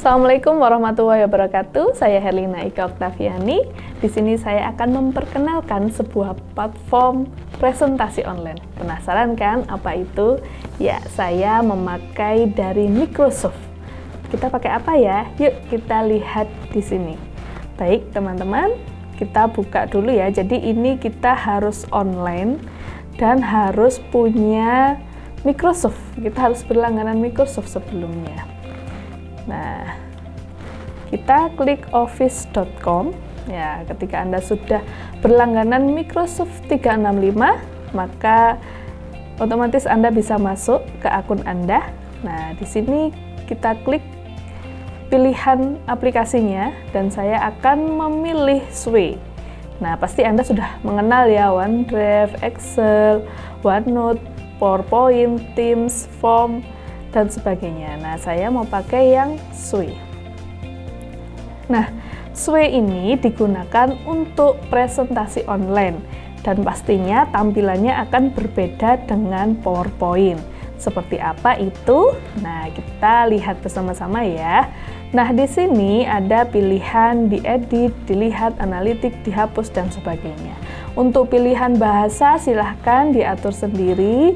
Assalamualaikum warahmatullahi wabarakatuh. Saya Herlina Ika Oktaviani. Di sini saya akan memperkenalkan sebuah platform presentasi online. Penasaran kan apa itu? Ya, saya memakai dari Microsoft. Kita pakai apa ya? Yuk kita lihat di sini. Baik, teman-teman, kita buka dulu ya. Jadi ini kita harus online dan harus punya Microsoft. Kita harus berlangganan Microsoft sebelumnya. Nah, kita klik office.com ya. Ketika Anda sudah berlangganan Microsoft 365, maka otomatis Anda bisa masuk ke akun Anda. Nah, di sini kita klik pilihan aplikasinya dan saya akan memilih Sway. Nah, pasti Anda sudah mengenal ya OneDrive, Excel, OneNote, PowerPoint, Teams, Form, dan sebagainya. Nah, saya mau pakai yang Sway. Nah, Sway ini digunakan untuk presentasi online dan pastinya tampilannya akan berbeda dengan PowerPoint. Seperti apa itu? Nah, kita lihat bersama-sama ya. Nah, di sini ada pilihan diedit, dilihat, analitik, dihapus, dan sebagainya. Untuk pilihan bahasa silahkan diatur sendiri.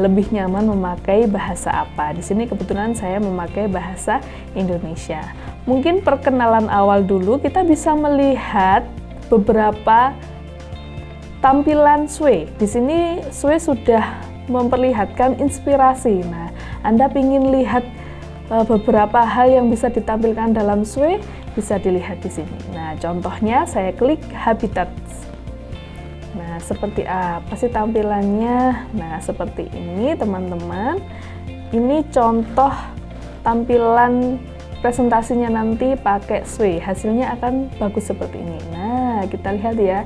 Lebih nyaman memakai bahasa apa. Di sini kebetulan saya memakai bahasa Indonesia. Mungkin perkenalan awal dulu, kita bisa melihat beberapa tampilan Sway. Di sini Sway sudah memperlihatkan inspirasi. Nah, Anda ingin lihat beberapa hal yang bisa ditampilkan dalam Sway, bisa dilihat di sini. Nah, contohnya saya klik Habitat. Nah, seperti apa sih tampilannya? Nah, seperti ini teman-teman. Ini contoh tampilan presentasinya nanti pakai Sway. Hasilnya akan bagus seperti ini. Nah, kita lihat ya.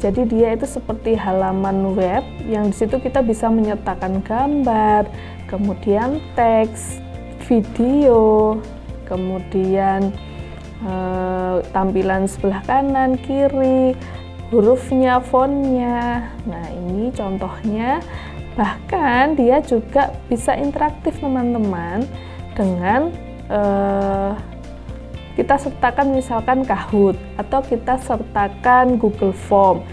Jadi dia itu seperti halaman web yang di situ kita bisa menyertakan gambar, kemudian teks, video, kemudian tampilan sebelah kanan, kiri, hurufnya, fontnya. Nah, ini contohnya. Bahkan dia juga bisa interaktif teman-teman dengan kita sertakan misalkan Kahoot atau kita sertakan Google Form.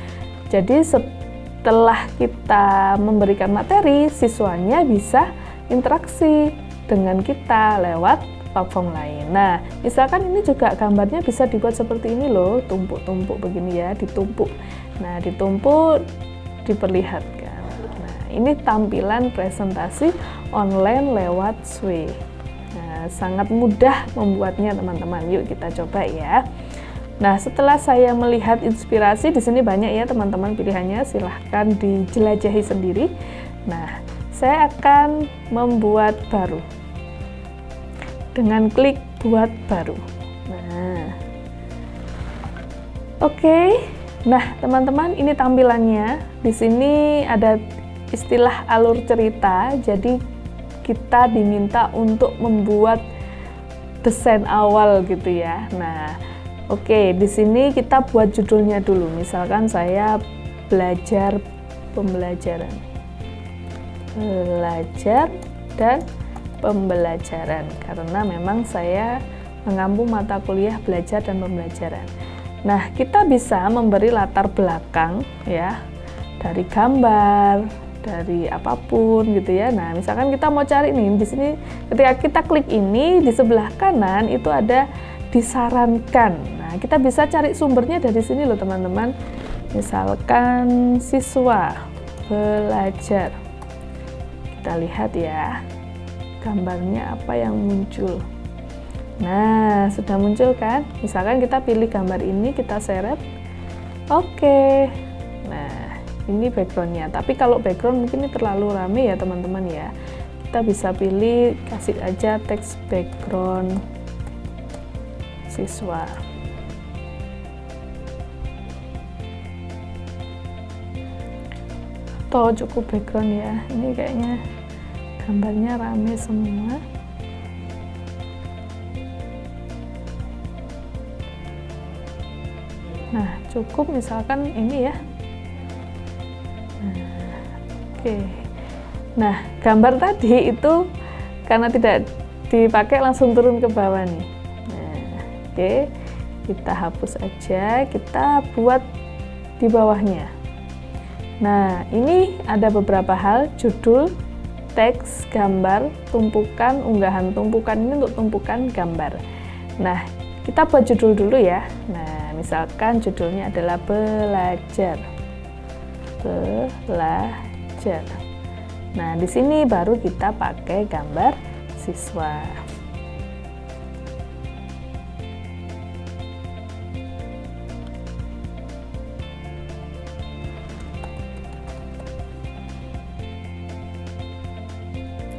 Jadi setelah kita memberikan materi, siswanya bisa interaksi dengan kita lewat platform lain. Nah, misalkan ini juga gambarnya bisa dibuat seperti ini loh, tumpuk-tumpuk begini ya, ditumpuk. Nah, ditumpuk, diperlihatkan. Nah, ini tampilan presentasi online lewat Sway. Nah, sangat mudah membuatnya teman-teman. Yuk kita coba ya. Nah, setelah saya melihat inspirasi, di sini banyak ya teman-teman pilihannya, silahkan dijelajahi sendiri. Nah, saya akan membuat baru dengan klik buat baru. Nah, oke. Nah, teman-teman, ini tampilannya. Di sini ada istilah alur cerita. Jadi kita diminta untuk membuat desain awal gitu ya. Nah, oke, di sini kita buat judulnya dulu. Misalkan saya belajar pembelajaran. Belajar dan pembelajaran, karena memang saya mengampu mata kuliah belajar dan pembelajaran. Nah, kita bisa memberi latar belakang ya, dari gambar, dari apapun gitu ya. Nah, misalkan kita mau cari nih di sini, ketika kita klik ini di sebelah kanan itu ada disarankan. Nah, kita bisa cari sumbernya dari sini loh teman-teman. Misalkan siswa belajar. Kita lihat ya, gambarnya apa yang muncul. Nah, sudah muncul kan? Misalkan kita pilih gambar ini, kita seret. Oke. Nah, ini backgroundnya. Tapi kalau background mungkin ini terlalu rame ya teman-teman ya. Kita bisa pilih, kasih aja teks background siswa. Atau cukup background ya. Ini kayaknya gambarnya rame semua. Nah, cukup misalkan ini ya. Oke. Nah, gambar tadi itu karena tidak dipakai langsung turun ke bawah nih. Nah, oke, kita hapus aja, kita buat di bawahnya. Nah, ini ada beberapa hal: judul, teks, gambar, tumpukan, unggahan. Tumpukan ini untuk tumpukan gambar. Nah, kita buat judul dulu ya. Nah, misalkan judulnya adalah belajar. Belajar. Nah, di sini baru kita pakai gambar siswa.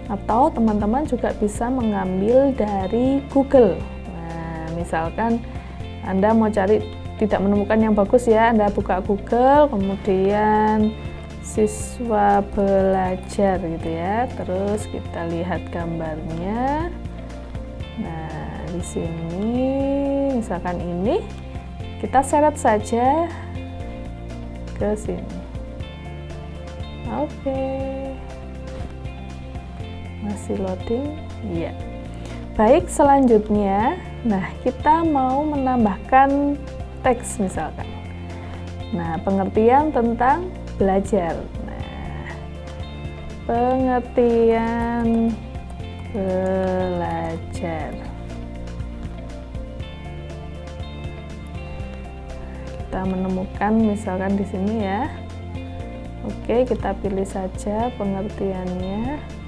Atau teman-teman juga bisa mengambil dari Google. Nah, misalkan Anda mau cari, tidak menemukan yang bagus ya, Anda buka Google, kemudian siswa belajar gitu ya, terus kita lihat gambarnya. Nah, di sini misalkan ini, kita seret saja ke sini. Oke. Masih loading, iya. Baik, selanjutnya, nah kita mau menambahkan teks misalkan. Nah, pengertian tentang belajar. Nah, pengertian belajar. Kita menemukan misalkan di sini ya. Oke, kita pilih saja pengertiannya.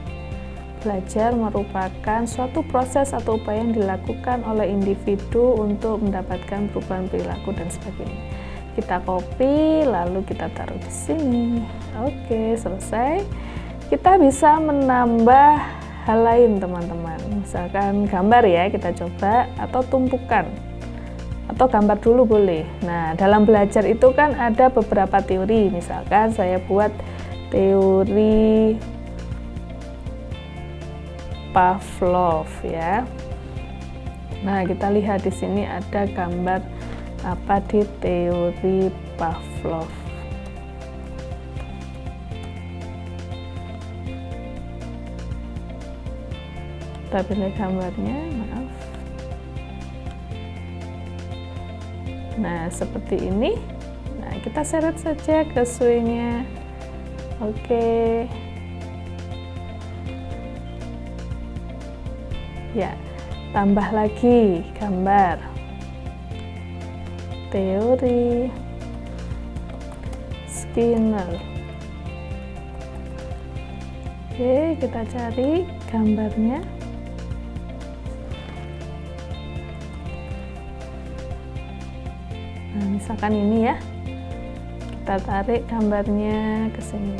Belajar merupakan suatu proses atau upaya yang dilakukan oleh individu untuk mendapatkan perubahan perilaku dan sebagainya. Kita copy, lalu kita taruh di sini. Oke, selesai. Kita bisa menambah hal lain, teman-teman. Misalkan gambar ya, kita coba, atau tumpukan. Atau gambar dulu boleh. Nah, dalam belajar itu kan ada beberapa teori. Misalkan saya buat teori Pavlov ya. Nah, kita lihat di sini ada gambar apa di teori Pavlov. Kita pilih gambarnya, maaf. Nah, seperti ini. Nah, kita seret saja ke swing-nya. Oke. Ya, tambah lagi gambar. Teori Skinner. Oke, kita cari gambarnya. Nah, misalkan ini ya. Kita tarik gambarnya ke sini.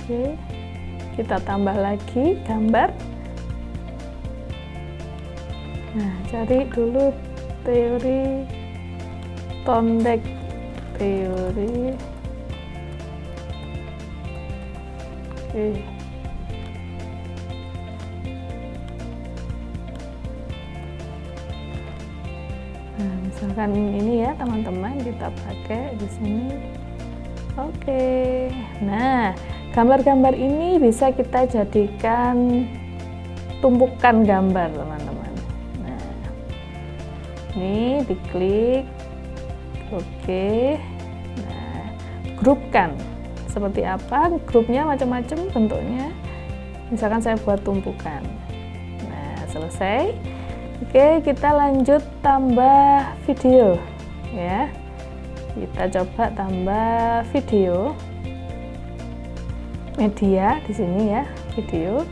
Oke, kita tambah lagi gambar. Nah, cari dulu teori Thorndike. Teori. Oke. Nah, misalkan ini ya, teman-teman, kita pakai di sini. Oke. Nah, gambar-gambar ini bisa kita jadikan tumpukan gambar, teman-teman. Nah, ini diklik. Oke. Nah, grupkan. Seperti apa? Grupnya macam-macam bentuknya. Misalkan saya buat tumpukan. Nah, selesai. Oke, kita lanjut tambah video ya. Kita coba tambah video. Media di sini ya, video.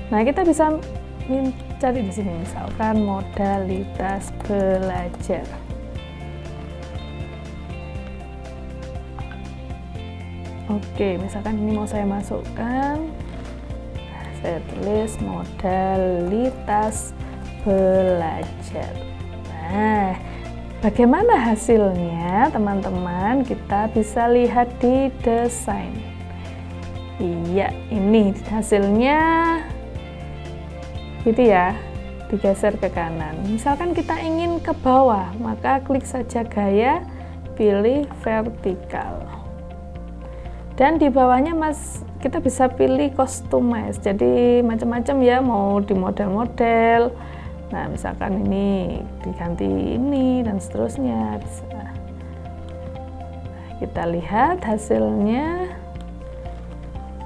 Nah, kita bisa cari di sini misalkan modalitas belajar. Oke, misalkan ini mau saya masukkan. Nah, saya tulis modalitas belajar. Nah, bagaimana hasilnya, teman-teman? Kita bisa lihat di desain. Iya, ini hasilnya gitu ya, digeser ke kanan. Misalkan kita ingin ke bawah, maka klik saja gaya, pilih vertikal. Dan di bawahnya kita bisa pilih customize, jadi macam-macam ya, mau di model-model. Nah, misalkan ini diganti ini dan seterusnya bisa. Kita lihat hasilnya.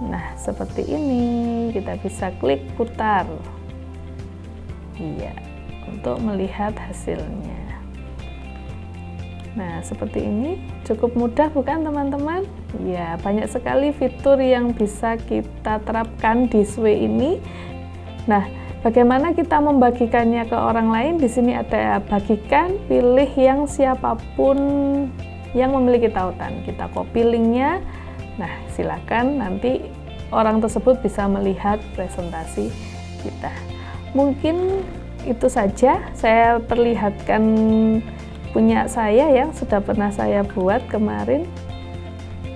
Nah, seperti ini. Kita bisa klik putar. Iya, untuk melihat hasilnya. Nah, seperti ini cukup mudah bukan teman-teman? Ya, banyak sekali fitur yang bisa kita terapkan di Sway ini. Nah, bagaimana kita membagikannya ke orang lain? Di sini ada bagikan, pilih yang siapapun yang memiliki tautan. Kita copy linknya. Nah, silakan nanti orang tersebut bisa melihat presentasi kita. Mungkin itu saja saya perlihatkan punya saya yang sudah pernah saya buat kemarin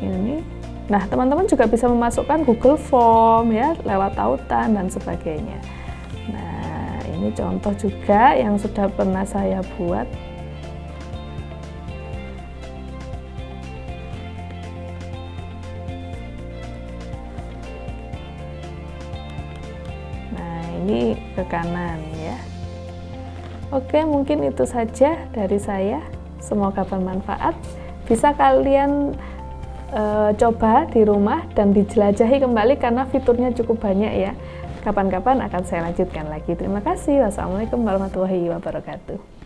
ini. Nah, teman-teman juga bisa memasukkan Google Form ya lewat tautan dan sebagainya. Nah, ini contoh juga yang sudah pernah saya buat. Nah, ini ke kanan ya. Oke, mungkin itu saja dari saya. Semoga bermanfaat. Bisa kalian coba di rumah dan dijelajahi kembali karena fiturnya cukup banyak ya. Kapan-kapan akan saya lanjutkan lagi. Terima kasih. Wassalamualaikum warahmatullahi wabarakatuh.